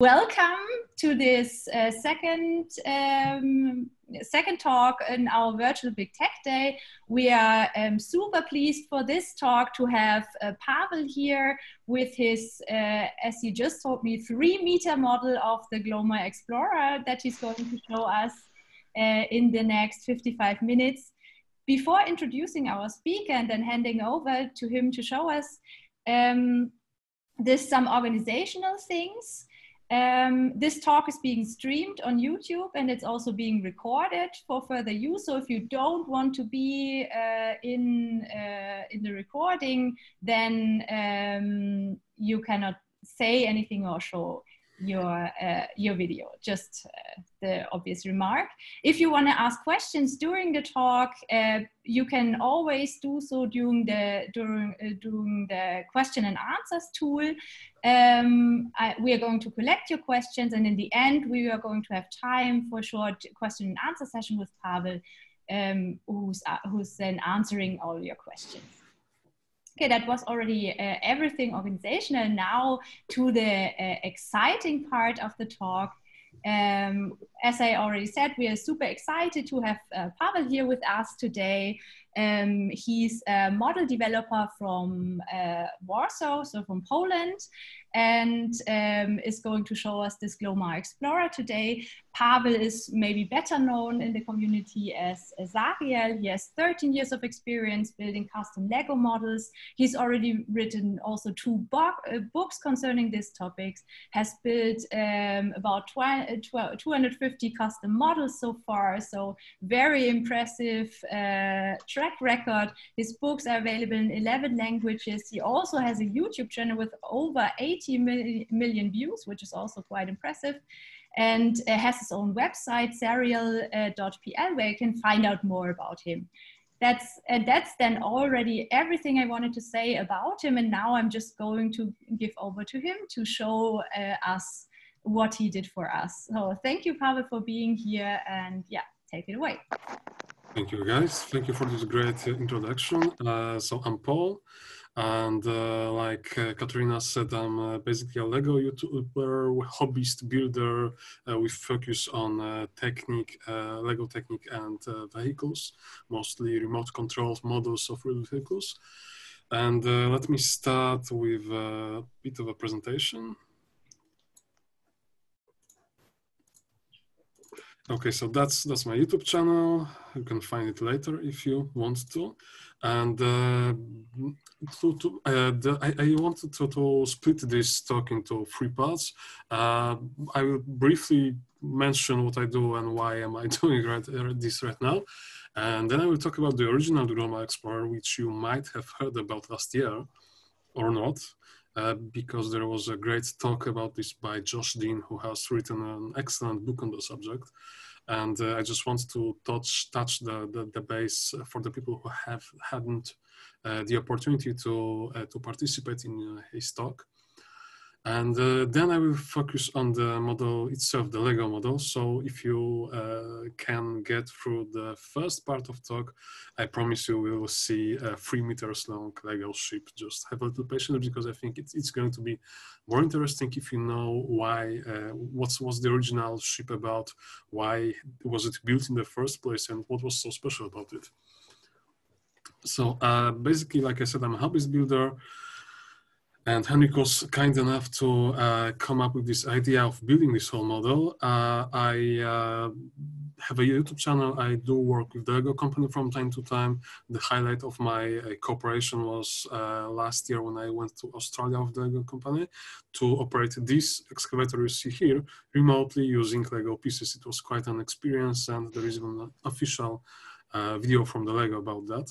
Welcome to this second talk in our virtual Big Tech Day. We are super pleased for this talk to have Paweł here with his, as he just told me, 3-meter model of the Glomar Explorer that he's going to show us in the next 55 minutes. Before introducing our speaker and then handing over to him to show us, there's some organizational things. This talk is being streamed on YouTube and it's also being recorded for further use. So if you don't want to be in the recording, then you cannot say anything or show your video, just the obvious remark. If you want to ask questions during the talk, you can always do so during the question and answers tool. We are going to collect your questions, and in the end we are going to have time for a short question and answer session with Paweł, who's then answering all your questions. Okay, that was already everything organizational. Now to the exciting part of the talk. As I already said, we are super excited to have Paweł here with us today. He's a model developer from Warsaw, so from Poland, and is going to show us this Glomar Explorer today. Paweł is maybe better known in the community as Zariel. He has 13 years of experience building custom Lego models. He's already written also 2 books concerning these topics, has built about 250 custom models so far, so very impressive track record. His books are available in 11 languages. He also has a YouTube channel with over 80 million views, which is also quite impressive, and has his own website, zariel.pl, where you can find out more about him. That's then already everything I wanted to say about him, and now I'm just going to give over to him to show us what he did for us. So thank you, Paweł, for being here, and yeah, take it away. Thank you, guys. Thank you for this great introduction. So I'm Paul, and like Katarina said, I'm basically a Lego YouTuber, hobbyist builder with focus on technique, Lego technique and vehicles, mostly remote controlled models of real vehicles. And let me start with a bit of a presentation. Okay, so that's my YouTube channel. You can find it later if you want to. And I wanted to split this talk into 3 parts. I will briefly mention what I do and why am I doing this right now. And then I will talk about the original Glomar Explorer, which you might have heard about last year or not. Because there was a great talk about this by Josh Dean, who has written an excellent book on the subject. And I just want to touch the base for the people who hadn't the opportunity to participate in his talk. And then I will focus on the model itself, the Lego model. So if you can get through the first part of talk, I promise you will see a 3 meters long Lego ship. Just have a little patience, because I think it's going to be more interesting if you know why, what was the original ship about, why was it built in the first place, and what was so special about it. So basically, like I said, I'm a hobbyist builder. And Henrik was kind enough to come up with this idea of building this whole model. I have a YouTube channel. I do work with the Lego company from time to time. The highlight of my cooperation was last year when I went to Australia with the Lego company to operate this excavator you see here remotely using Lego pieces. It was quite an experience, and there is even an official video from the Lego about that.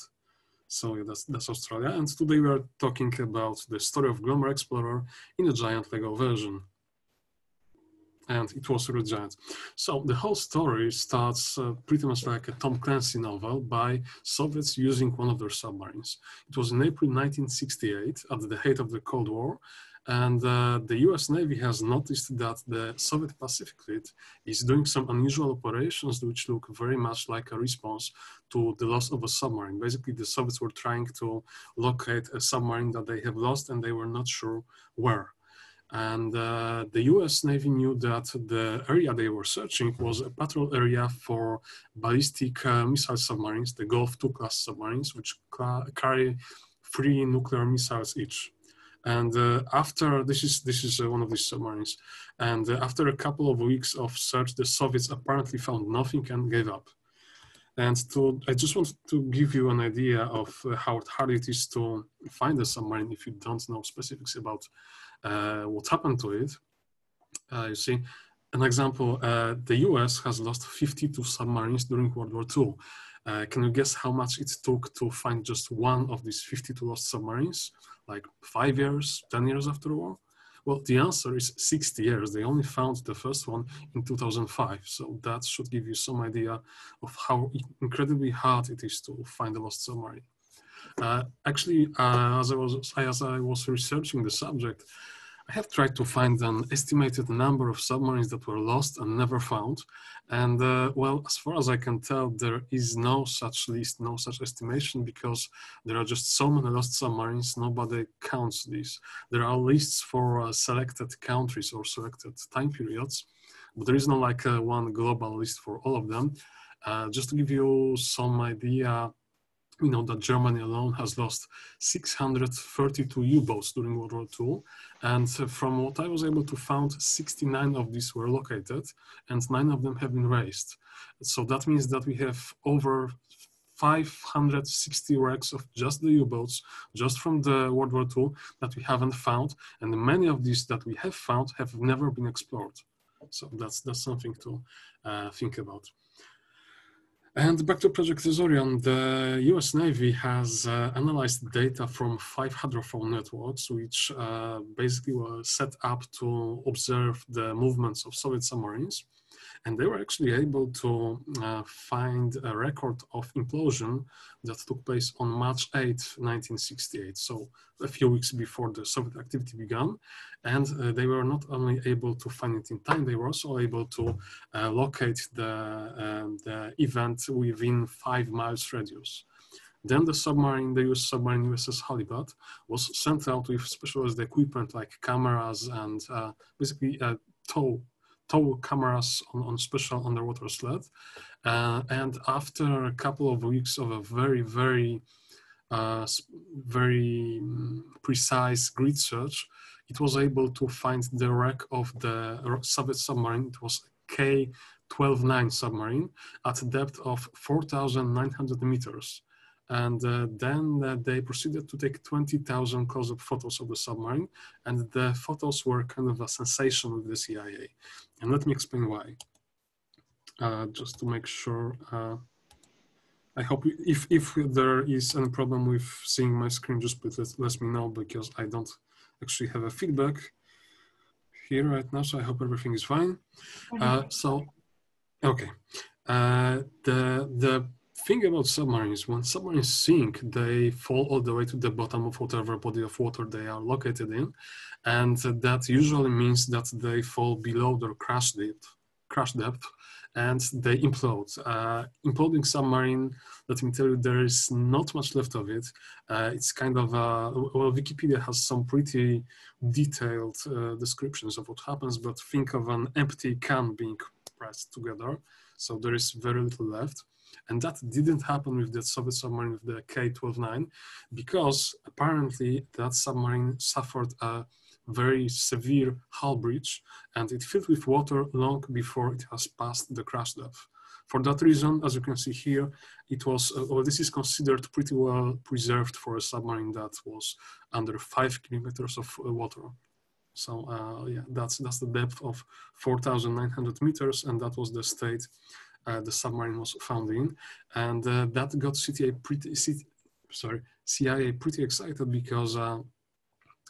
So yeah, that's Australia. And today we are talking about the story of Glomar Explorer in a giant Lego version. And it was really giant. So the whole story starts pretty much like a Tom Clancy novel by Soviets using one of their submarines. It was in April 1968 at the height of the Cold War. And the US Navy has noticed that the Soviet Pacific Fleet is doing some unusual operations which look very much like a response to the loss of a submarine. Basically, the Soviets were trying to locate a submarine that they have lost and they were not sure where. And the US Navy knew that the area they were searching was a patrol area for ballistic missile submarines, the Gulf II class submarines, which carry 3 nuclear missiles each. And after, this is one of these submarines. And after a couple of weeks of search, the Soviets apparently found nothing and gave up. And I just wanted to give you an idea of how hard it is to find a submarine if you don't know specifics about what happened to it. You see, an example, the US has lost 52 submarines during World War II. Can you guess how much it took to find just one of these 52 lost submarines? Like 5 years, 10 years after the war? Well, the answer is 60 years. They only found the first one in 2005. So that should give you some idea of how incredibly hard it is to find a lost submarine. Actually, as I was researching the subject, I have tried to find an estimated number of submarines that were lost and never found. And well, as far as I can tell, there is no such list, no such estimation, because there are just so many lost submarines, nobody counts these. There are lists for selected countries or selected time periods, but there is no like one global list for all of them. Just to give you some idea, we know that Germany alone has lost 632 U-boats during World War II. And from what I was able to find, 69 of these were located and 9 of them have been raised. So that means that we have over 560 wrecks of just the U-boats, just from the World War II, that we haven't found. And many of these that we have found have never been explored. So that's something to think about. And back to Project Thesorion, the US Navy has analyzed data from 5 hydrophone networks, which basically were set up to observe the movements of Soviet submarines. And they were actually able to find a record of implosion that took place on March 8, 1968. So a few weeks before the Soviet activity began. And they were not only able to find it in time, they were also able to locate the event within 5 miles radius. Then the submarine, the US submarine USS Halibut, was sent out with specialized equipment like cameras and basically tow cameras on special underwater sled. And after a couple of weeks of a very precise grid search, it was able to find the wreck of the Soviet submarine. It was K-12-9 submarine at a depth of 4,900 meters. And then they proceeded to take 20,000 close-up photos of the submarine, and the photos were kind of a sensation with the CIA. And let me explain why. Just to make sure, I hope if there is any problem with seeing my screen, just please let me know, because I don't actually have a feedback here right now, so I hope everything is fine. Okay. The thing about submarines, when submarines sink, they fall all the way to the bottom of whatever body of water they are located in. And that usually means that they fall below their crash depth, and they implode. Imploding submarine, let me tell you, there is not much left of it. It's kind of, well, Wikipedia has some pretty detailed descriptions of what happens, but think of an empty can being pressed together. So there is very little left. And that didn't happen with the Soviet submarine with the K-12-9, because apparently that submarine suffered a very severe hull breach, and it filled with water long before it has passed the crash depth. For that reason, as you can see here, it was, well, this is considered pretty well preserved for a submarine that was under 5 kilometers of water. So yeah, that's the depth of 4,900 meters, and that was the state the submarine was found in, and that got CIA pretty excited, because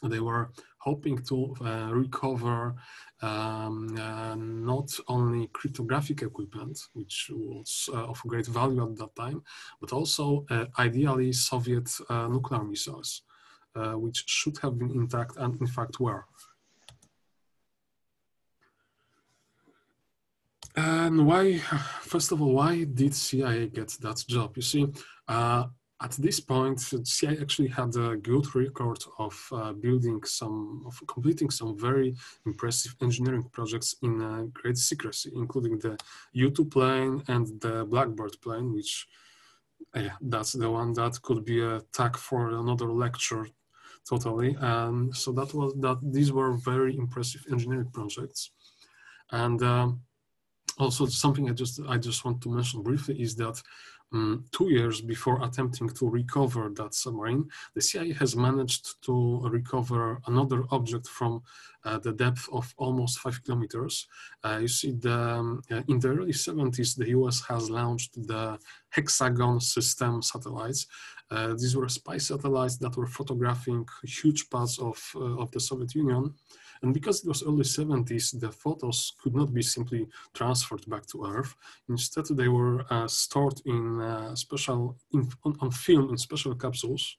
they were hoping to recover not only cryptographic equipment, which was of great value at that time, but also ideally Soviet nuclear missiles, which should have been intact and in fact were. And why, first of all, why did CIA get that job? You see, at this point, CIA actually had a good record of completing some very impressive engineering projects in great secrecy, including the U-2 plane and the Blackbird plane, which that's the one that could be a tag for another lecture, totally. So these were very impressive engineering projects, and also something I just want to mention briefly is that 2 years before attempting to recover that submarine, the CIA has managed to recover another object from the depth of almost 5 kilometers. You see, in the early 70s, the US has launched the Hexagon system satellites. These were spy satellites that were photographing huge parts of the Soviet Union. And because it was early 70s, the photos could not be simply transferred back to Earth. Instead, they were stored in on film in special capsules.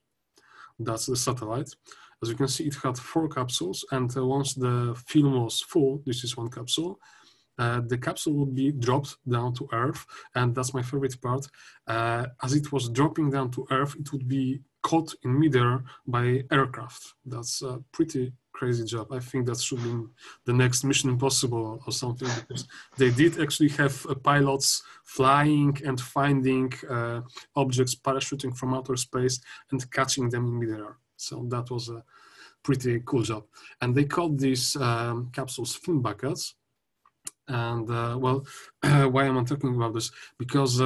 That's the satellite. As you can see, it had 4 capsules, and once the film was full, this is one capsule, the capsule would be dropped down to Earth, and that's my favorite part. As it was dropping down to Earth, it would be caught in midair by aircraft. That's a pretty crazy job. I think that should be the next Mission Impossible or something, because they did actually have pilots flying and finding objects parachuting from outer space and catching them in midair. So that was a pretty cool job. And they called these capsules film buckets. And why am I talking about this? Because,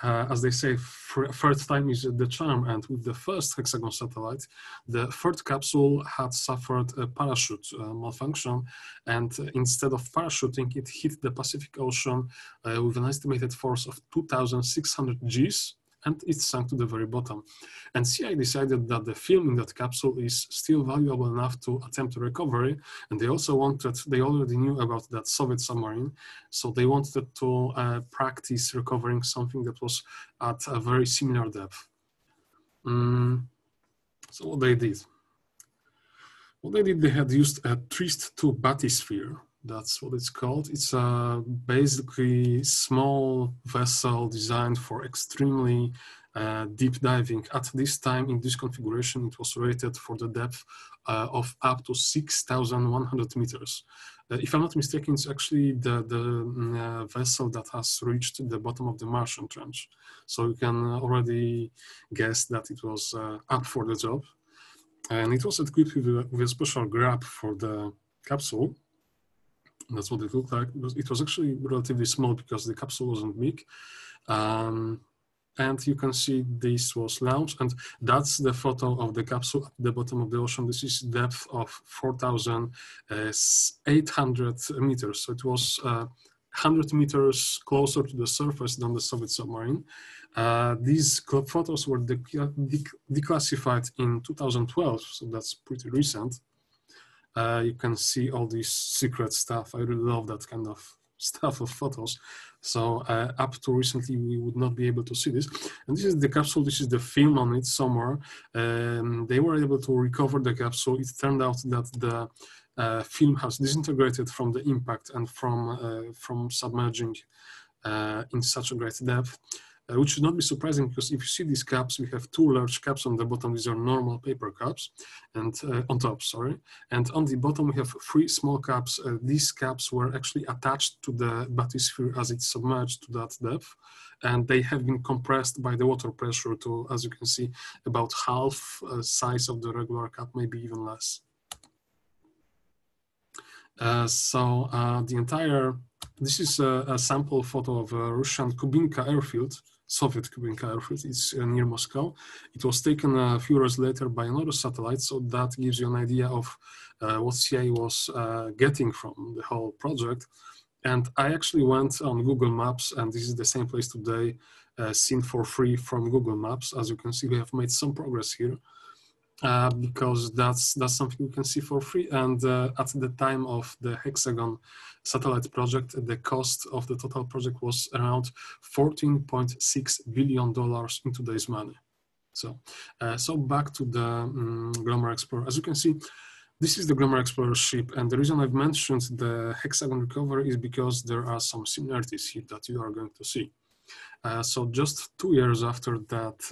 as they say, third time is the charm. And with the first Hexagon satellite, the third capsule had suffered a parachute malfunction. And instead of parachuting, it hit the Pacific Ocean with an estimated force of 2,600 Gs. And it sank to the very bottom. And CIA decided that the film in that capsule is still valuable enough to attempt a recovery. And they also they already knew about that Soviet submarine. So they wanted to practice recovering something that was at a very similar depth. So what they did? They had used a tryst-to bathysphere. That's what it's called. It's a basically small vessel designed for extremely deep diving. At this time, in this configuration, it was rated for the depth of up to 6,100 meters. If I'm not mistaken, it's actually the vessel that has reached the bottom of the Martian Trench. So you can already guess that it was up for the job. And it was equipped with a special grab for the capsule. That's what it looked like. It was actually relatively small because the capsule wasn't big. And you can see this was launched, and that's the photo of the capsule at the bottom of the ocean. This is depth of 4,800 meters. So it was 100 meters closer to the surface than the Soviet submarine. These photos were declassified in 2012, so that's pretty recent. You can see all this secret stuff. I really love that kind of stuff of photos. So up to recently, we would not be able to see this. And this is the capsule. This is the film on it somewhere. They were able to recover the capsule. It turned out that the film has disintegrated from the impact and from submerging in such a great depth. Which should not be surprising, because if you see these caps, we have 2 large caps on the bottom. These are normal paper caps, and on top, sorry. And on the bottom, we have 3 small caps. These caps were actually attached to the bathysphere as it submerged to that depth, and they have been compressed by the water pressure to, as you can see, about half size of the regular cap, maybe even less. This is a sample photo of a Russian Kubinka airfield, Soviet Kubinka airfield. It's near Moscow. It was taken a few years later by another satellite, so that gives you an idea of what CIA was getting from the whole project. And I actually went on Google Maps, and this is the same place today, seen for free from Google Maps. As you can see, we have made some progress here. Because that's something you can see for free. And at the time of the Hexagon satellite project, the cost of the total project was around $14.6 billion in today's money. So back to the Glomar Explorer. As you can see, this is the Glomar Explorer ship, and the reason I've mentioned the Hexagon recovery is because there are some similarities here that you are going to see. So just 2 years after that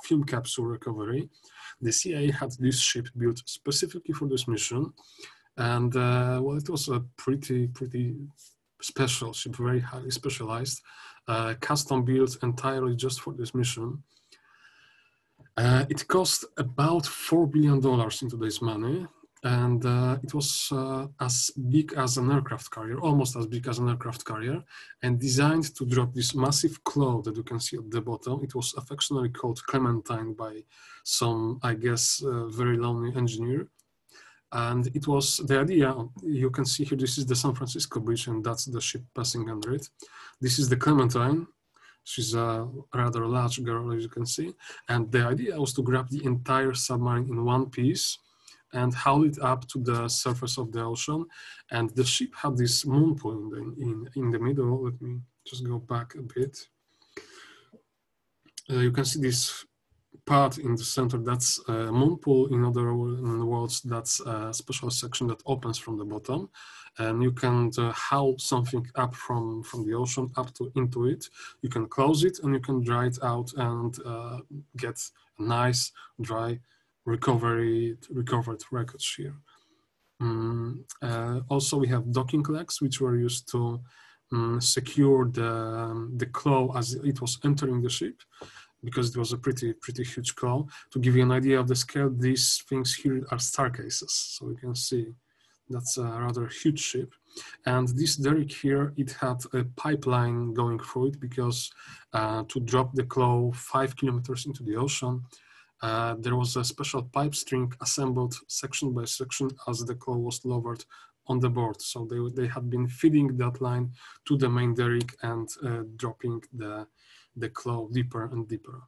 film capsule recovery, the CIA had this ship built specifically for this mission. And well, it was a pretty special ship, very highly specialized, custom built entirely just for this mission. It cost about $4 billion in today's money, and it was as big as an aircraft carrier, almost as big as an aircraft carrier, and designed to drop this massive claw that you can see at the bottom. It was affectionately called Clementine by some, I guess, very lonely engineer. And it was the idea, you can see here, this is the San Francisco Bridge, and that's the ship passing under it. This is the Clementine. She's a rather large girl, as you can see. And the idea was to grab the entire submarine in one piece and haul it up to the surface of the ocean. And the ship had this moon pool in the middle. Let me just go back a bit. You can see this part in the center, that's a moon pool. In other words, that's a special section that opens from the bottom, and you can haul something up from the ocean up into it. You can close it and you can dry it out and get a nice dry recovered wreckage here. Also, we have docking legs, which were used to secure the claw as it was entering the ship, because it was a pretty huge claw. To give you an idea of the scale, these things here are staircases. So you can see that's a rather huge ship. And this derrick here, it had a pipeline going through it, because to drop the claw 5 kilometers into the ocean, there was a special pipe string assembled section by section as the claw was lowered on the board. So they had been feeding that line to the main derrick and dropping the claw deeper and deeper.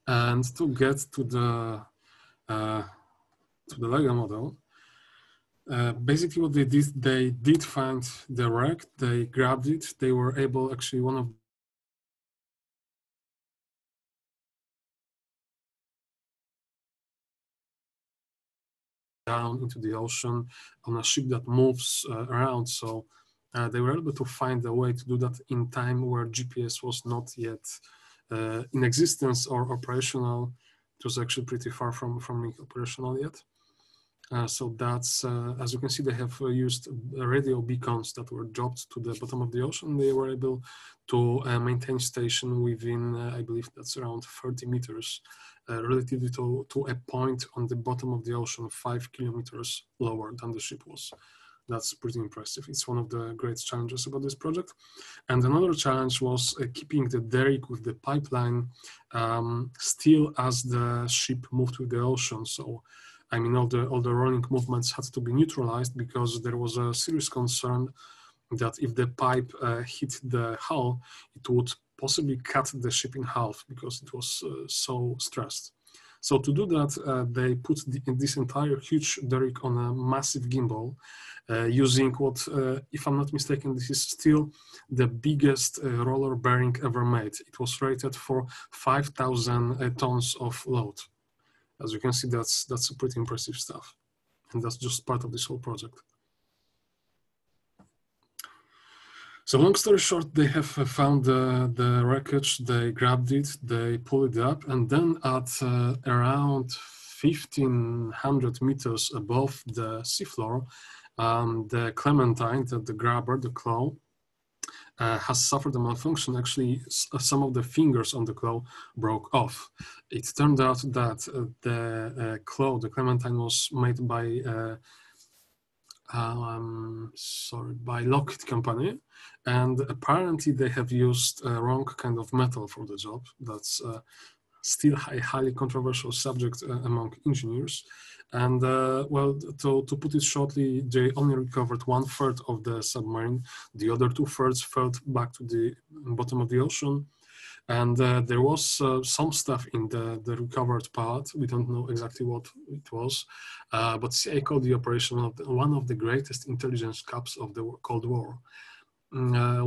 And to get to the Reagan model, basically what they did find the wreck, they grabbed it, they were able, actually one of down into the ocean on a ship that moves around. So they were able to find a way to do that in time where GPS was not yet in existence or operational. It was actually pretty far from being operational yet. So that's, as you can see, they have used radio beacons that were dropped to the bottom of the ocean. They were able to maintain station within, I believe that's around 30 meters, relatively to a point on the bottom of the ocean, 5 kilometers lower than the ship was. That's pretty impressive. It's one of the great challenges about this project. And another challenge was keeping the derrick with the pipeline still as the ship moved with the ocean. So, I mean, all the rolling movements had to be neutralized, because there was a serious concern that if the pipe hit the hull, it would possibly cut the ship in half, because it was so stressed. So to do that, they put this entire huge derrick on a massive gimbal, using what, if I'm not mistaken, this is still the biggest roller bearing ever made. It was rated for 5,000 tons of load. As you can see, that's pretty impressive stuff. And that's just part of this whole project. So long story short, they have found the wreckage, they grabbed it, they pulled it up, and then at around 1,500 meters above the seafloor, the Clementine, the grabber, the claw, has suffered a malfunction. Actually, some of the fingers on the claw broke off. It turned out that the claw, the Clementine, was made by by Lockheed Company, and apparently they have used a wrong kind of metal for the job. That's still a highly controversial subject among engineers. And well, to put it shortly, they only recovered 1/3 of the submarine. The other 2/3 fell back to the bottom of the ocean. And there was some stuff in the recovered part. We don't know exactly what it was, but CIA called the operation one of the greatest intelligence cups of the Cold War.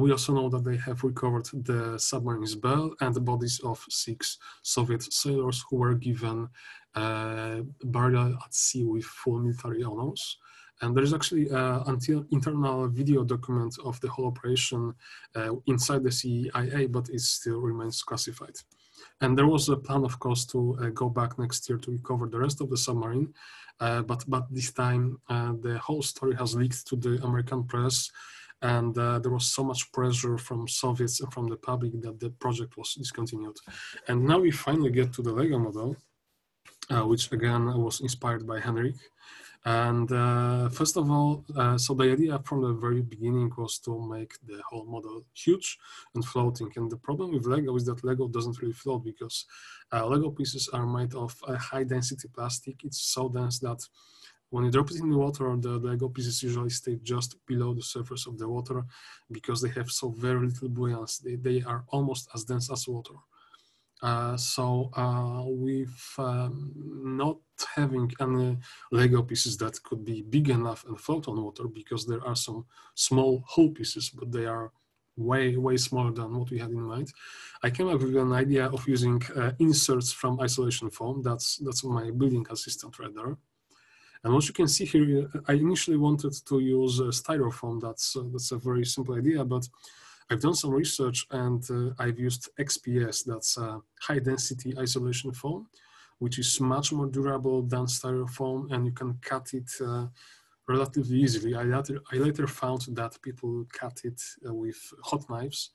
We also know that they have recovered the submarine's bell and the bodies of 6 Soviet sailors who were given burial at sea with full military honors. And there is actually an internal video document of the whole operation inside the CIA, but it still remains classified. And there was a plan, of course, to go back next year to recover the rest of the submarine. But this time, the whole story has leaked to the American press. And there was so much pressure from Soviets and from the public that the project was discontinued. And now we finally get to the Lego model, which again was inspired by Henrik. And first of all, so the idea from the very beginning was to make the whole model huge and floating. And the problem with Lego is that Lego doesn't really float because Lego pieces are made of high density plastic. It's so dense that when you drop it in the water, the Lego pieces usually stay just below the surface of the water because they have so very little buoyancy. They are almost as dense as water. With not having any Lego pieces that could be big enough and float on water, because there are some small hull pieces, but they are way smaller than what we had in mind, I came up with an idea of using inserts from isolation foam. That's my building assistant right there. And what you can see here, I initially wanted to use styrofoam. That's a very simple idea, but I've done some research and I've used XPS, that's high density isolation foam, which is much more durable than styrofoam, and you can cut it relatively easily. I later found that people cut it with hot knives,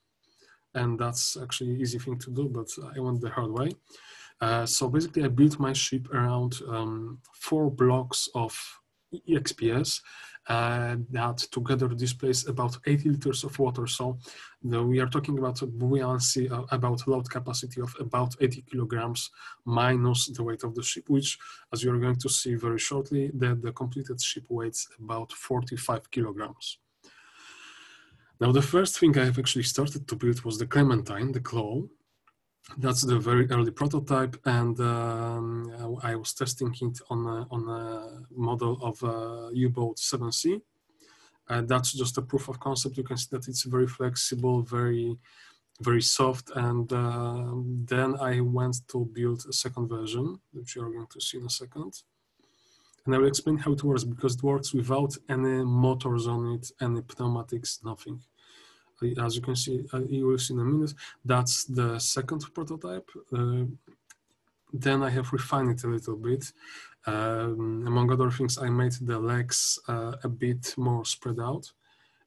and that's actually an easy thing to do, but I went the hard way. So basically I built my ship around 4 blocks of XPS that together displays about 80 liters of water. So we are talking about a buoyancy, about load capacity of about 80 kilograms minus the weight of the ship, which, as you're going to see very shortly, the completed ship weighs about 45 kilograms. Now, the first thing I have actually started to build was the Clementine, the claw. That's the very early prototype, and I was testing it on a model of U-boat 7C. That's just a proof of concept. You can see that it's very flexible, very soft, and then I went to build a second version, which you're going to see in a second. And I will explain how it works, because it works without any motors on it, any pneumatics, nothing. As you can see, you will see in a minute, that's the second prototype. Then I have refined it a little bit. Among other things, I made the legs a bit more spread out,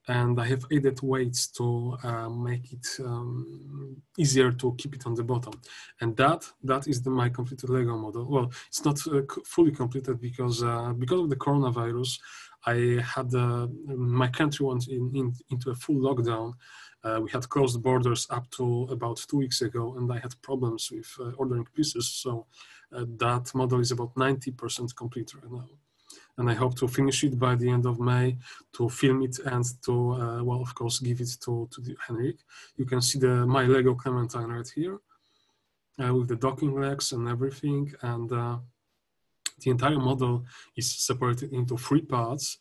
and I have added weights to make it easier to keep it on the bottom. And that is my completed Lego model. Well, it's not fully completed because of the coronavirus. I had my country went into a full lockdown. We had closed borders up to about 2 weeks ago, and I had problems with ordering pieces. So that model is about 90% complete right now. And I hope to finish it by the end of May, to film it and to, well, of course, give it to Henrik. You can see my Lego Clementine right here with the docking legs and everything. And the entire model is separated into 3 parts,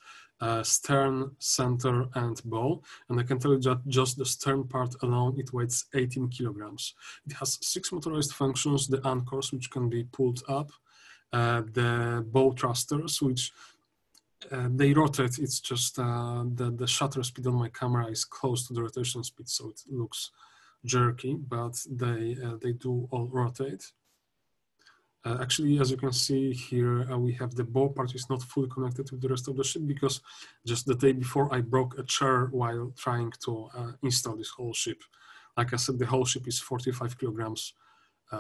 stern, center, and bow. And I can tell you that just the stern part alone, it weighs 18 kilograms. It has 6 motorized functions, the anchors, which can be pulled up, the bow thrusters, which they rotate. It's just the shutter speed on my camera is close to the rotation speed, so it looks jerky, but they do all rotate. Actually, as you can see here, we have the bow part is not fully connected with the rest of the ship, because just the day before I broke a chair while trying to install this whole ship. Like I said, the whole ship is 45 kilograms.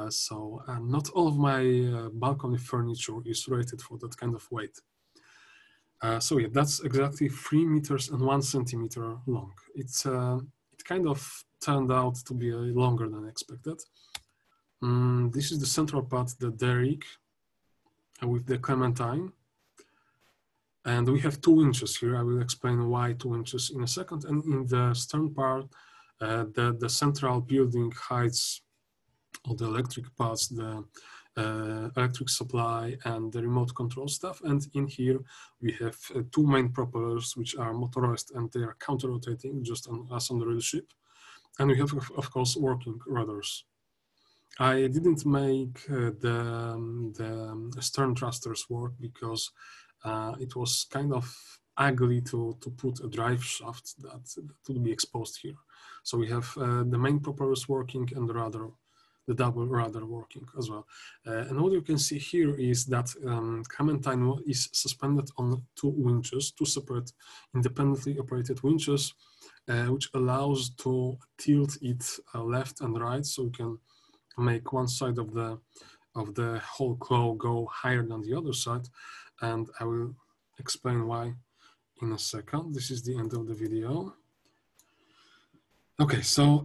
So not all of my balcony furniture is rated for that kind of weight. So yeah, that's exactly 3 meters and 1 centimeter long. It kind of turned out to be longer than expected. This is the central part, the derrick with the Clementine. And we have 2 winches here. I will explain why 2 winches in a second. And in the stern part, the central building hides all the electric parts, the electric supply and the remote control stuff. And in here, we have 2 main propellers, which are motorized, and they are counter-rotating, just as on the real ship. And we have, of course, working rudders. I didn't make the stern thrusters work because it was kind of ugly to put a drive shaft that would be exposed here. So we have the main propellers working and the double rudder working as well. And what you can see here is that Clementine is suspended on two winches, two separate independently operated winches, which allows to tilt it left and right, so you can make one side of the whole claw go higher than the other side. And I will explain why in a second. This is the end of the video. Okay, so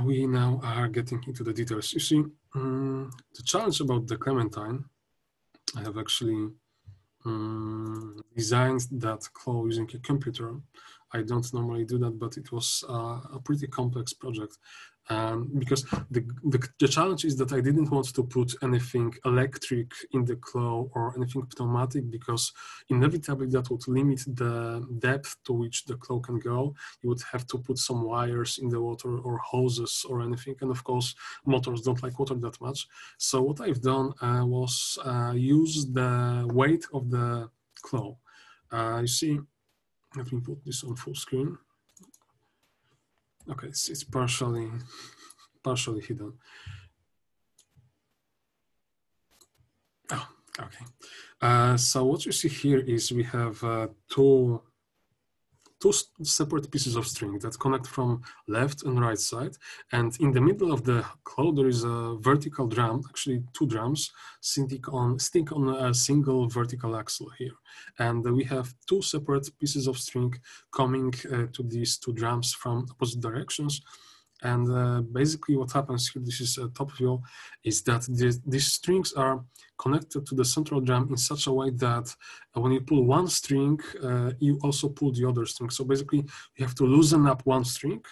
we now are getting into the details. You see, the challenge about the Clementine, I have actually designed that claw using a computer. I don't normally do that, but it was a pretty complex project. Because the challenge is that I didn't want to put anything electric in the claw or anything pneumatic, because inevitably that would limit the depth to which the claw can go. You would have to put some wires in the water or hoses or anything. And of course, motors don't like water that much. So what I've done was use the weight of the claw. You see, let me put this on full screen. Okay, it's partially hidden. Oh, okay. So what you see here is we have two separate pieces of string that connect from left and right side. And in the middle of the claw, there is a vertical drum, actually two drums, stick on a single vertical axle here. And we have two separate pieces of string coming to these two drums from opposite directions. And basically what happens here, this is a top view, is that these strings are connected to the central drum in such a way that when you pull one string, you also pull the other string. So basically you have to loosen up one string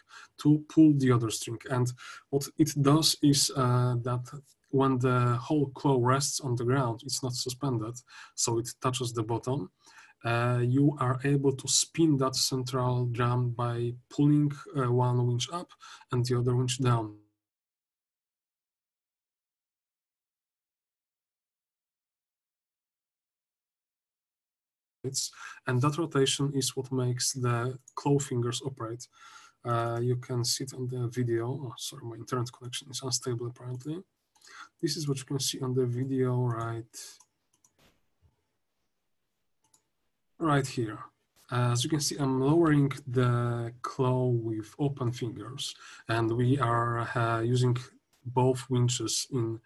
to pull the other string. And what it does is that when the whole claw rests on the ground, it's not suspended, so it touches the bottom. You are able to spin that central drum by pulling one winch up and the other winch down. And that rotation is what makes the claw fingers operate. You can see it on the video. Oh, sorry, my internet connection is unstable apparently. This is what you can see on the video right here. As you can see, I'm lowering the claw with open fingers, and we are using both winches in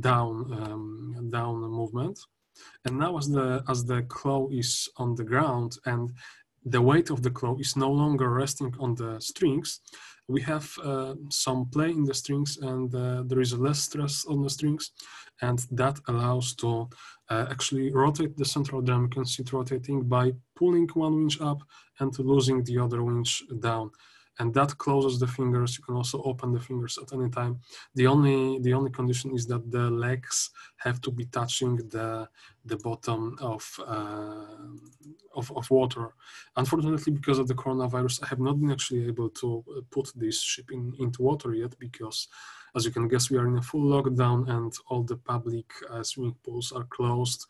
down movement. And now as the claw is on the ground and the weight of the claw is no longer resting on the strings, we have some play in the strings, and there is less stress on the strings, and that allows to actually rotate the central drum. You can see it rotating by pulling one winch up and losing the other winch down. And that closes the fingers. You can also open the fingers at any time. The only condition is that the legs have to be touching the bottom of water. Unfortunately, because of the coronavirus, I have not been actually able to put this ship into water yet, because as you can guess, we are in a full lockdown and all the public swimming pools are closed.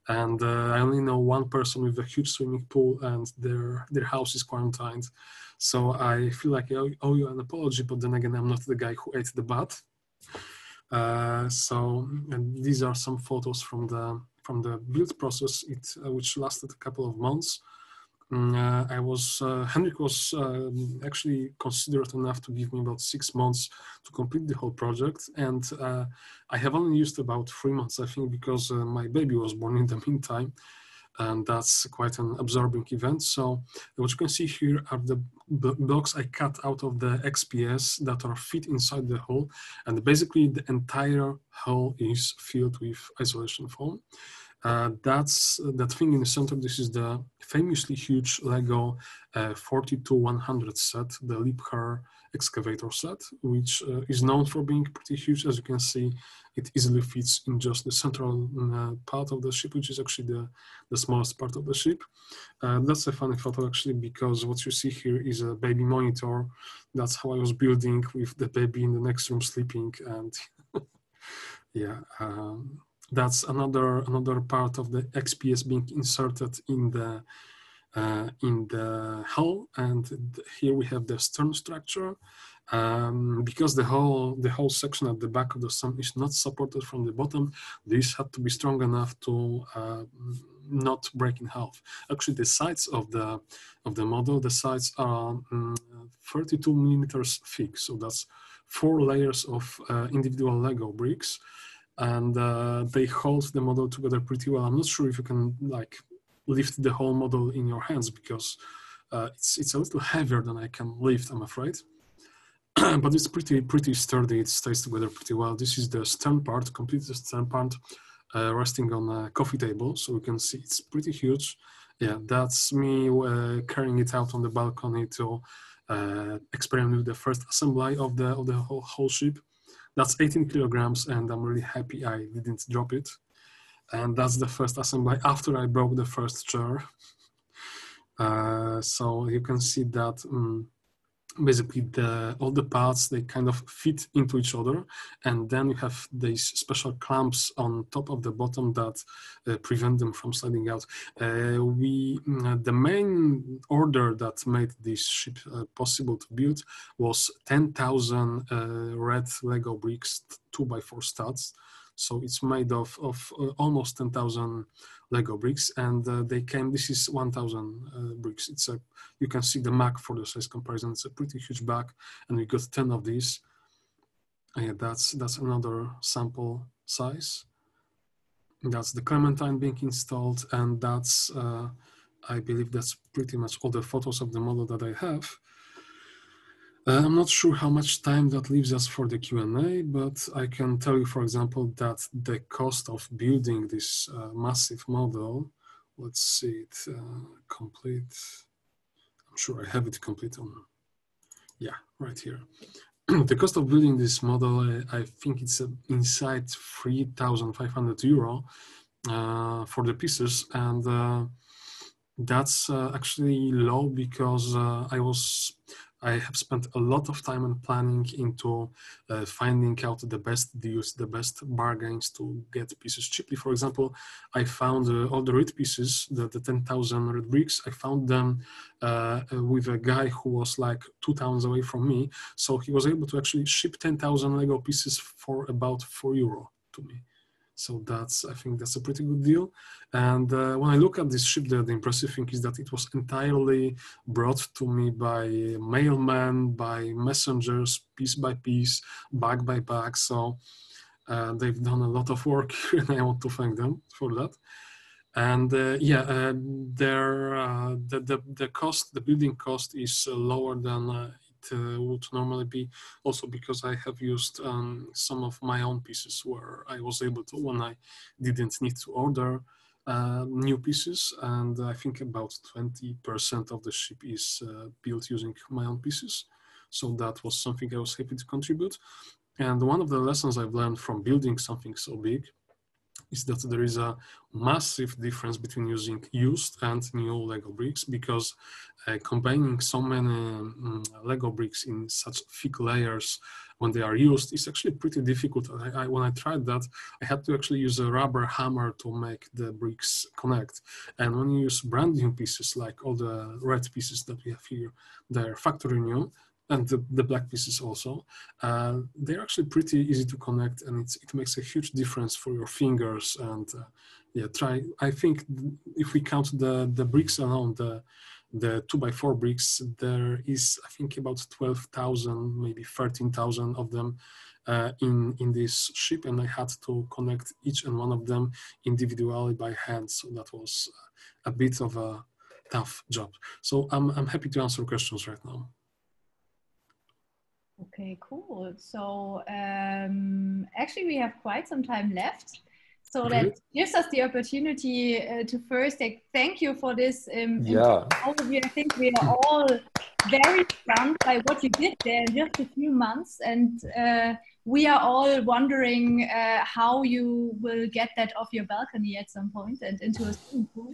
And I only know one person with a huge swimming pool, and their house is quarantined. So I feel like I owe you an apology, but then again, I'm not the guy who ate the bat. And these are some photos from the build process, which lasted a couple of months. Henrik was actually considerate enough to give me about 6 months to complete the whole project. And I have only used about 3 months, I think, because my baby was born in the meantime. And that's quite an absorbing event. So what you can see here are the blocks I cut out of the XPS that are fit inside the hull. And basically the entire hull is filled with isolation foam. That's that thing in the center. This is the famously huge Lego 42-100 set, the Liebherr excavator set, which is known for being pretty huge. As you can see, it easily fits in just the central part of the ship, which is actually the smallest part of the ship. That's a funny photo actually, because what you see here is a baby monitor. That's how I was building, with the baby in the next room sleeping. And yeah, that's another part of the XPS being inserted in the in the hull, and here we have the stern structure. Because the whole section at the back of the stern is not supported from the bottom, this had to be strong enough to not break in half. Actually, the sides of the model, the sides are 32 millimeters thick, so that's 4 layers of individual Lego bricks, and they hold the model together pretty well. I'm not sure if you can like lift the whole model in your hands, because it's a little heavier than I can lift, I'm afraid. But it's pretty sturdy. It stays together pretty well. This is the stern part, complete the stern part, resting on a coffee table, so you can see it's pretty huge. Yeah, that's me carrying it out on the balcony to experiment with the first assembly of the whole ship. That's 18 kilograms, and I'm really happy I didn't drop it. And that's the first assembly after I broke the first chair. So you can see that basically all the parts, they kind of fit into each other, and then you have these special clamps on top of the bottom that prevent them from sliding out. The main order that made this ship possible to build was 10,000 red Lego bricks, 2x4 studs. So it's made of almost 10,000 Lego bricks, and this is 1,000 bricks. You can see the Mac for the size comparison. It's a pretty huge bag, and we got 10 of these. Yeah, that's another sample size. That's the Clementine being installed, and that's, I believe that's pretty much all the photos of the model that I have. I'm not sure how much time that leaves us for the Q&A, but I can tell you, for example, that the cost of building this massive model, let's see it complete. I'm sure I have it complete on, yeah, right here. The cost of building this model, I think it's inside 3,500 euro for the pieces, and that's actually low because I have spent a lot of time and planning into finding out the best deals, the best bargains to get pieces cheaply. For example, I found all the red pieces, the 10,000 red bricks, I found them with a guy who was like 2 towns away from me. So he was able to actually ship 10,000 Lego pieces for about €4 to me. So I think that's a pretty good deal. And when I look at this ship, the impressive thing is that it was entirely brought to me by mailmen, by messengers, piece by piece, bag by bag. So they've done a lot of work, and I want to thank them for that. And yeah, the cost, the building cost is lower than would normally be, also because I have used some of my own pieces where I was able to, when I didn't need to order new pieces, and I think about 20% of the ship is built using my own pieces. So that was something I was happy to contribute. And one of the lessons I've learned from building something so big is that there is a massive difference between using used and new Lego bricks, because combining so many Lego bricks in such thick layers when they are used is actually pretty difficult. When I tried that, I had to actually use a rubber hammer to make the bricks connect. And when you use brand new pieces, like all the red pieces that we have here, they're factory new, and the black pieces also, they're actually pretty easy to connect, and it makes a huge difference for your fingers. And yeah, I think if we count the bricks alone, the 2x4 bricks, there is, I think, about 12,000, maybe 13,000 of them in this ship, and I had to connect each and one of them individually by hand. So that was a bit of a tough job. So I'm happy to answer questions right now. Okay, cool. So actually we have quite some time left. So that gives us the opportunity to first thank you for this overview. I think we are all very stunned by what you did there in just a few months. And we are all wondering how you will get that off your balcony at some point and into a swimming pool.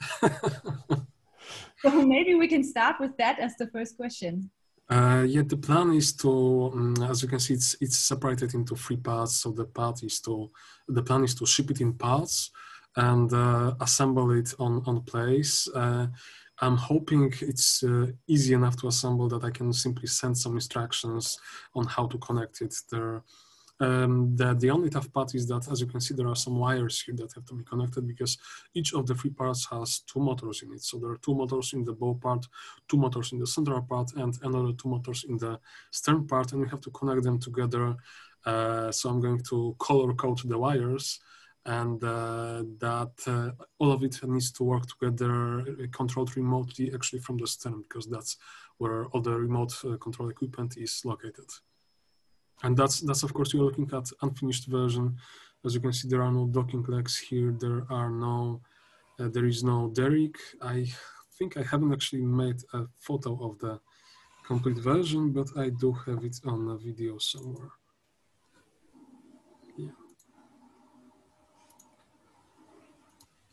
So maybe we can start with that as the first question. Yeah, the plan is to, as you can see, it's separated into 3 parts. So the plan is to ship it in parts and assemble it on place. I'm hoping it's easy enough to assemble that I can simply send some instructions on how to connect it there. The only tough part is that, as you can see, there are some wires here that have to be connected because each of the three parts has two motors in it. So there are two motors in the bow part, two motors in the central part, and another two motors in the stern part, and we have to connect them together. So I'm going to color code the wires, and all of it needs to work together, controlled remotely, actually from the stern, because that's where all the remote control equipment is located. And that's of course, you're looking at unfinished version. As you can see, there are no docking legs here. There is no derrick. I think I haven't actually made a photo of the complete version, but I do have it on a video somewhere. Yeah.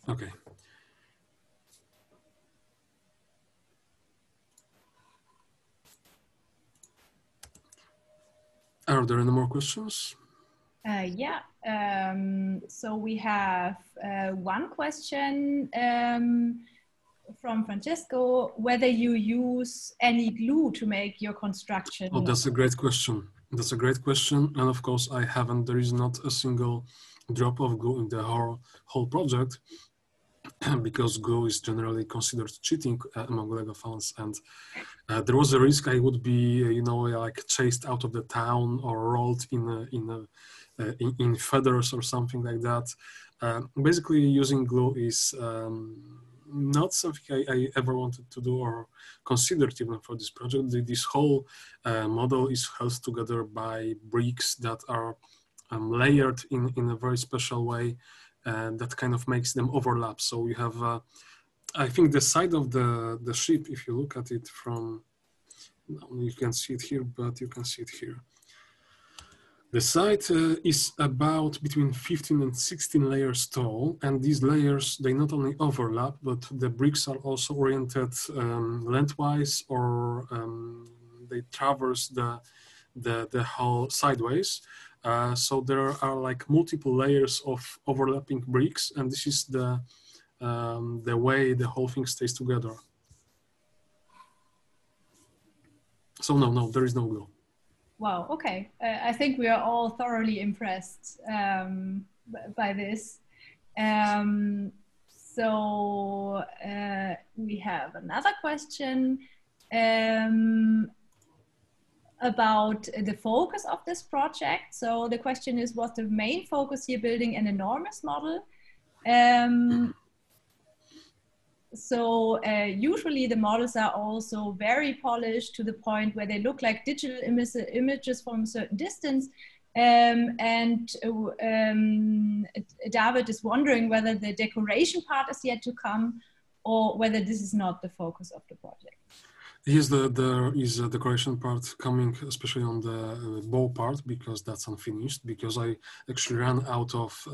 Okay. Are there any more questions? Yeah, so we have one question from Francesco, whether you use any glue to make your construction. Oh, that's a great question. That's a great question. And of course, I haven't. There is not a single drop of glue in the whole project because glue is generally considered cheating among LEGO fans. And there was a risk I would be, like chased out of the town or rolled in feathers or something like that. Basically, using glue is not something I ever wanted to do or considered even for this project. This whole model is held together by bricks that are layered in a very special way that kind of makes them overlap. So you have, I think the side of the ship, if you look at it from, you can see it here, but you can see it here. The side is about between 15 and 16 layers tall, and these layers, they not only overlap, but the bricks are also oriented lengthwise, or they traverse the whole sideways. So there are like multiple layers of overlapping bricks, and this is the way the whole thing stays together. So no, there is no glue. Wow, okay. I think we are all thoroughly impressed by this. So we have another question about the focus of this project. So the question is, was the main focus here building an enormous model? So usually the models are also very polished to the point where they look like digital images from a certain distance. David is wondering whether the decoration part is yet to come or whether this is not the focus of the project. Yes, there is a decoration part coming, especially on the bow part, because that's unfinished, because I actually ran out of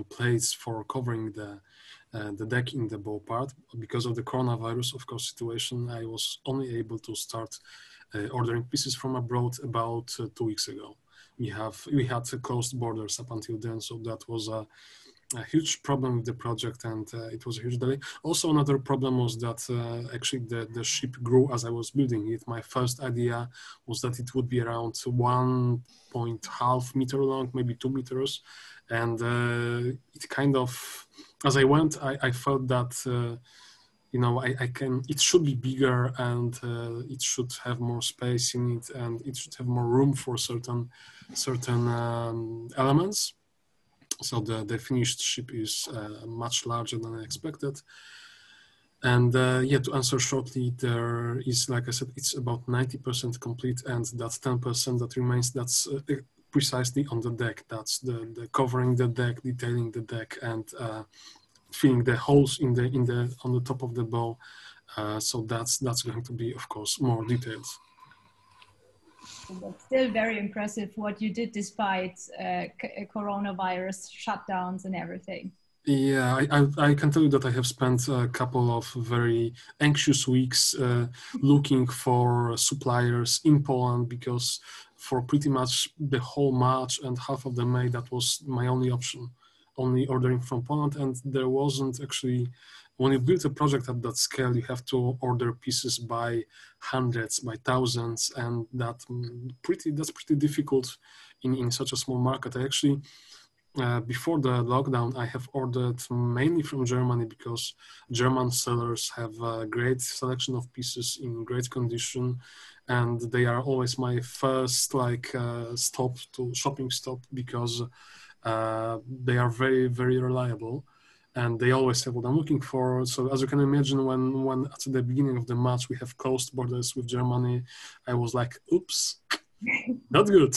plates for covering the deck in the bow part. Because of the coronavirus, of course, situation, I was only able to start ordering pieces from abroad about 2 weeks ago. We had closed borders up until then, so that was a huge problem with the project, and it was a huge delay. Also, another problem was that actually the ship grew as I was building it. My first idea was that it would be around 1.5 meter long, maybe 2 meters, and it kind of, as I went, I felt that it should be bigger, and it should have more space in it, and it should have more room for certain elements. So the finished ship is much larger than I expected. And yeah, to answer shortly, there is, like I said, it's about 90% complete, and that's 10% that remains. That's precisely on the deck. That's the covering the deck, detailing the deck, and filling the holes on the top of the bow. So that's going to be, of course, more details. But still very impressive what you did despite coronavirus shutdowns and everything. Yeah, I can tell you that I have spent a couple of very anxious weeks looking for suppliers in Poland, because for pretty much the whole March and half of the May, that was my only option, only ordering from Poland, and there wasn't actually when you build a project at that scale, you have to order pieces by hundreds, by thousands, and that's pretty difficult in such a small market. I actually, before the lockdown, I have ordered mainly from Germany because German sellers have a great selection of pieces in great condition, and they are always my first shopping stop because they are very, very reliable. And they always have what I'm looking for. So as you can imagine, when at the beginning of the match we have closed borders with Germany, I was like, oops, not good.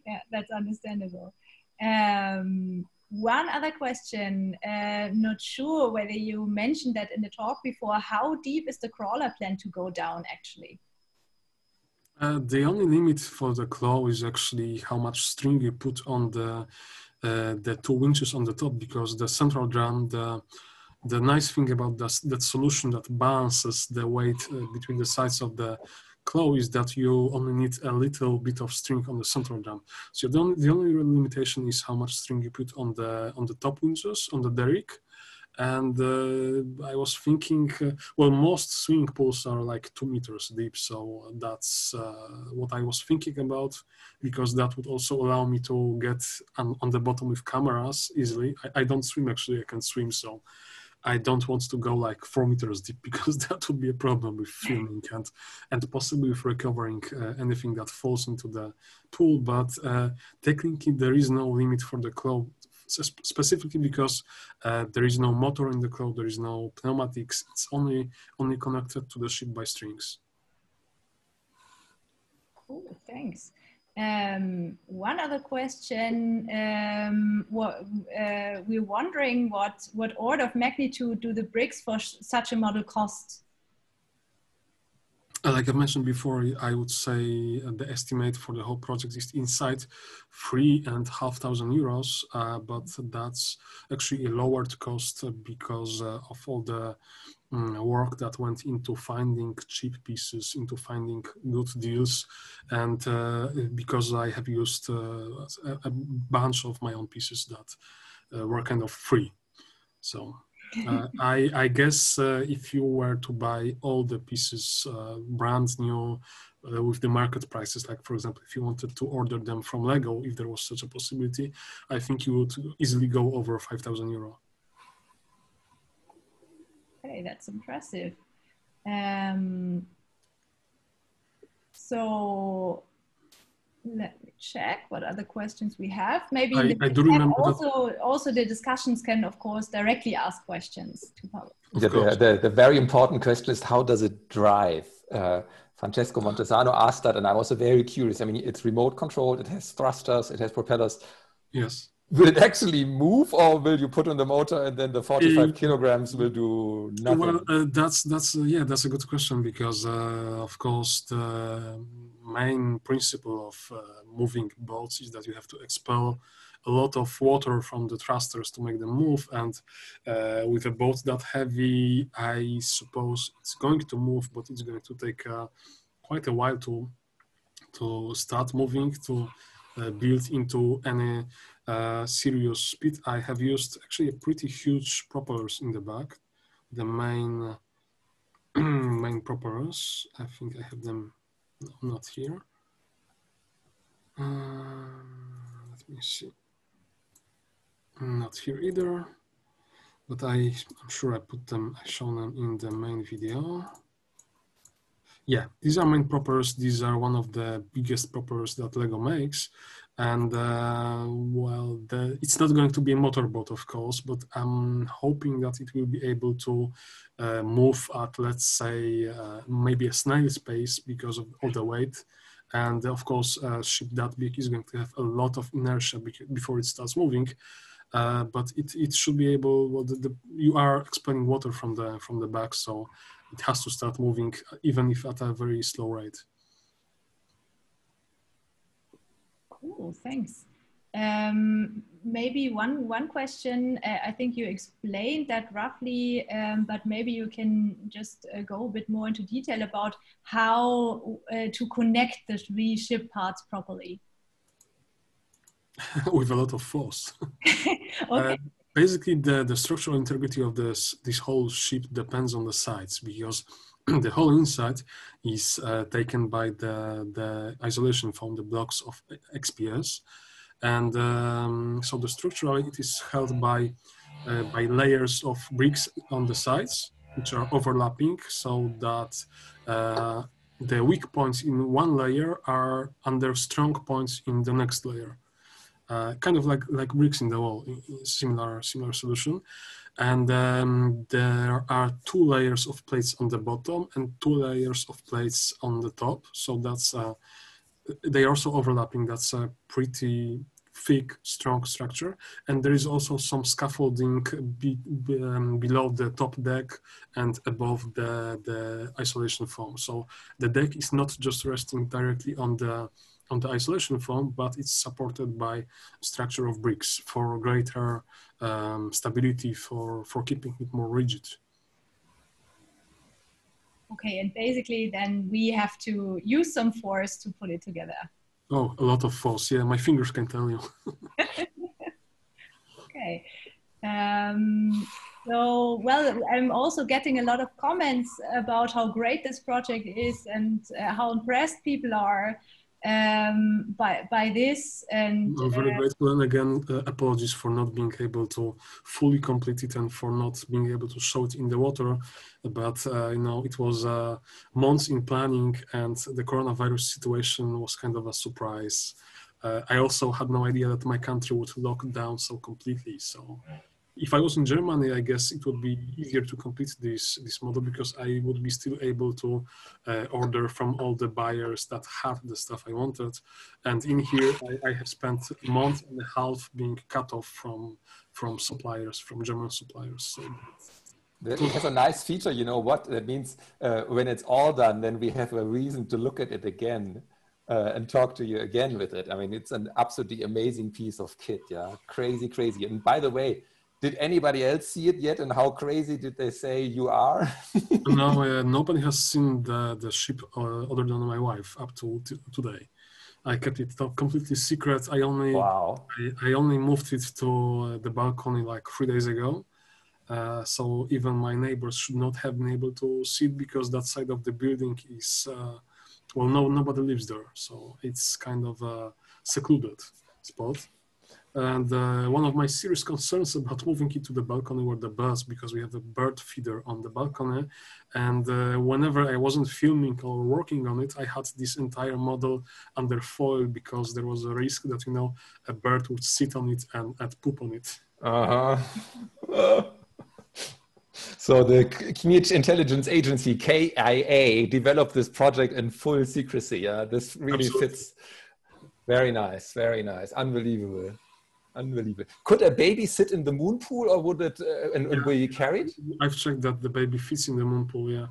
Yeah, that's understandable. One other question, not sure whether you mentioned that in the talk before, how deep is the crawler planned to go down actually? The only limit for the claw is actually how much string you put on the 2 winches on the top, because the central drum, the nice thing about that solution that balances the weight between the sides of the claw is that you only need a little bit of string on the central drum. So the only real limitation is how much string you put on the top winches, on the derrick. And I was thinking, well, most swimming pools are like 2 meters deep, so that's what I was thinking about, because that would also allow me to get on the bottom with cameras easily. I don't swim, actually. I can swim, so I don't want to go like 4 meters deep, because that would be a problem with filming and possibly with recovering anything that falls into the pool. But technically, there is no limit for the claw, specifically because there is no motor in the claw, there is no pneumatics. It's only connected to the ship by strings. Cool, thanks. One other question, we're wondering what order of magnitude do the bricks for such a model cost? Like I mentioned before, I would say the estimate for the whole project is inside €3,500, but that's actually a lowered cost because of all the work that went into finding cheap pieces, into finding good deals, and because I have used a bunch of my own pieces that were kind of free. So I guess if you were to buy all the pieces brand new with the market prices, like for example, if you wanted to order them from Lego, if there was such a possibility, I think you would easily go over €5,000. Okay, that's impressive. So let me check what other questions we have. Maybe I do remember also the discussions can, of course, directly ask questions to Paweł. The very important question is, how does it drive? Francesco Montesano asked that, and I was very curious. I mean, it's remote controlled, it has thrusters, it has propellers. Yes. Will it actually move, or will you put on the motor and then the 45 kilograms will do nothing? Well, that's a good question, because of course the main principle of moving boats is that you have to expel a lot of water from the thrusters to make them move, and with a boat that heavy, I suppose it's going to move, but it's going to take quite a while to start moving, to build into any serious speed. I have used actually a pretty huge propellers in the back, the main main propellers. I think I have them not here. Let me see. Not here either, but I'm sure I shown them in the main video. Yeah, these are main propellers. These are one of the biggest propellers that Lego makes. And well, it's not going to be a motorboat, of course, but I'm hoping that it will be able to move at, let's say, maybe a snail's pace because of all the weight. And of course, a ship that big is going to have a lot of inertia before it starts moving. But it should be able. Well, you are expelling water from the back, so it has to start moving, even if at a very slow rate. Cool, thanks. Maybe one question. I think you explained that roughly, but maybe you can just go a bit more into detail about how to connect the 3 ship parts properly. With a lot of force. Okay. Basically, the structural integrity of this whole ship depends on the sides, because the whole inside is taken by the isolation foam, the blocks of XPS, and so the structure it is held by layers of bricks on the sides, which are overlapping, so that the weak points in one layer are under strong points in the next layer. Kind of like bricks in the wall, similar solution. And there are 2 layers of plates on the bottom and 2 layers of plates on the top. So that's they also overlapping. That's a pretty thick, strong structure. And there is also some scaffolding below the top deck and above the isolation foam. So the deck is not just resting directly on the isolation foam, but it's supported by structure of bricks for greater stability, for keeping it more rigid. Okay, and basically then we have to use some force to put it together. Oh, a lot of force. Yeah, my fingers can tell you. Okay. So, well, I'm also getting a lot of comments about how great this project is and how impressed people are by this. And I'm very grateful, and again, apologies for not being able to fully complete it and for not being able to show it in the water. But you know, it was months in planning, and the coronavirus situation was kind of a surprise. I also had no idea that my country would lock down so completely. So if I was in Germany, I guess it would be easier to complete this model, because I would be still able to order from all the buyers that had the stuff I wanted. And in here, I have spent a month and a half being cut off from suppliers, from German suppliers. So it has a nice feature, you know what? That means when it's all done, then we have a reason to look at it again and talk to you again with it. I mean, it's an absolutely amazing piece of kit, yeah? Crazy, crazy. And by the way, did anybody else see it yet? And how crazy did they say you are? No, nobody has seen the ship other than my wife up to today. I kept it completely secret. I only moved it to the balcony like 3 days ago. So even my neighbors should not have been able to see it, because that side of the building is, well, nobody lives there. So it's kind of a secluded spot. And one of my serious concerns about moving it to the balcony were the birds, because we have a bird feeder on the balcony. And whenever I wasn't filming or working on it, I had this entire model under foil, because there was a risk that, you know, a bird would sit on it and poop on it. So the Kmiec Intelligence Agency, KIA, developed this project in full secrecy. Yeah, this really Absolutely fits. Very nice, very nice. Unbelievable. Unbelievable. Could a baby sit in the moon pool, or would it and will you carry it? I've checked that the baby fits in the moon pool, yeah.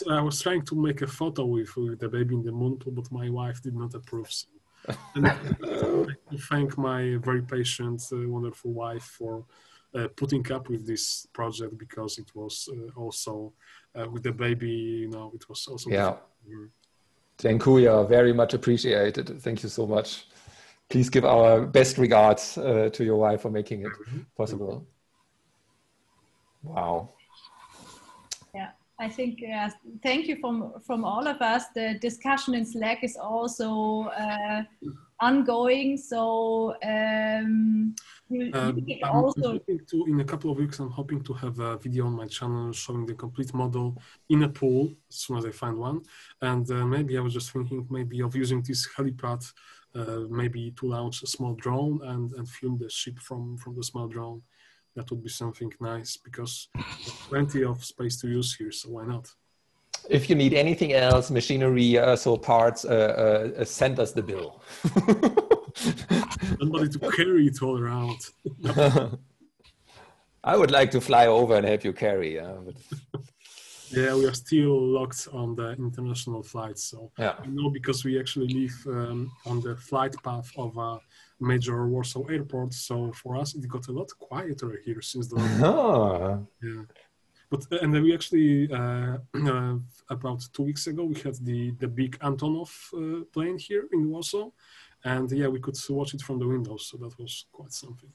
I was trying to make a photo with the baby in the moon pool, but my wife did not approve. So. And I thank my very patient, wonderful wife for putting up with this project, because it was also with the baby, you know, it was also Thank you, very much appreciated. Thank you so much. Please give our best regards to your wife for making it possible. Wow. Yeah, I think thank you from all of us. The discussion in Slack is also ongoing. So I'm hoping to, in a couple of weeks, I'm hoping to have a video on my channel showing the complete model in a pool as soon as I find one. And maybe I was just thinking maybe of using this helipad maybe to launch a small drone and film the ship from the small drone. That would be something nice, because there's plenty of space to use here, so why not? If you need anything else, machinery, so parts, send us the bill. Somebody to carry it all around. I would like to fly over and help you carry. Yeah, we are still locked on the international flights. So yeah. I know, because we actually live on the flight path of a major Warsaw airport. So for us, it got a lot quieter here since the lockdown. Yeah. But and then we actually about 2 weeks ago we had the big Antonov plane here in Warsaw, And yeah, we could watch it from the window, so that was quite something.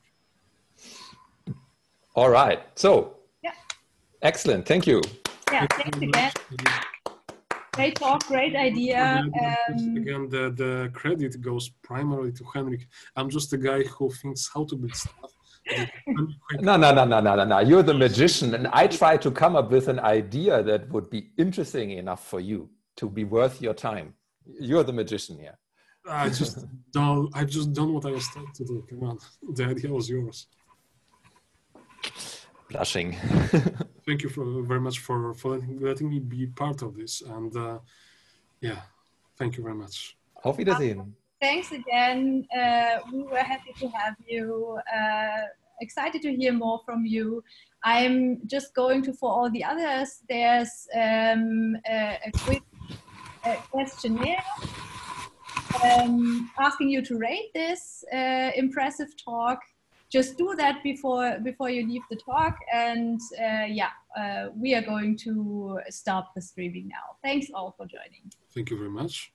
All right. So, yeah. Excellent. Thank you. Yeah, thanks again. Great talk, great idea. Again, the credit goes primarily to Henrik. I'm just a guy who thinks how to build stuff. No. You're the magician, and I try to come up with an idea that would be interesting enough for you to be worth your time. You're the magician here. I've just done what I was trying to do. Come on, the idea was yours. Blushing. Thank you very much for letting me be part of this, and yeah, thank you very much. Auf Wiedersehen. Thanks again. We were happy to have you. Excited to hear more from you. I'm just going to, for all the others, there's a quick questionnaire asking you to rate this impressive talk. Just do that before you leave the talk, and we are going to stop the streaming now. Thanks all for joining. Thank you very much.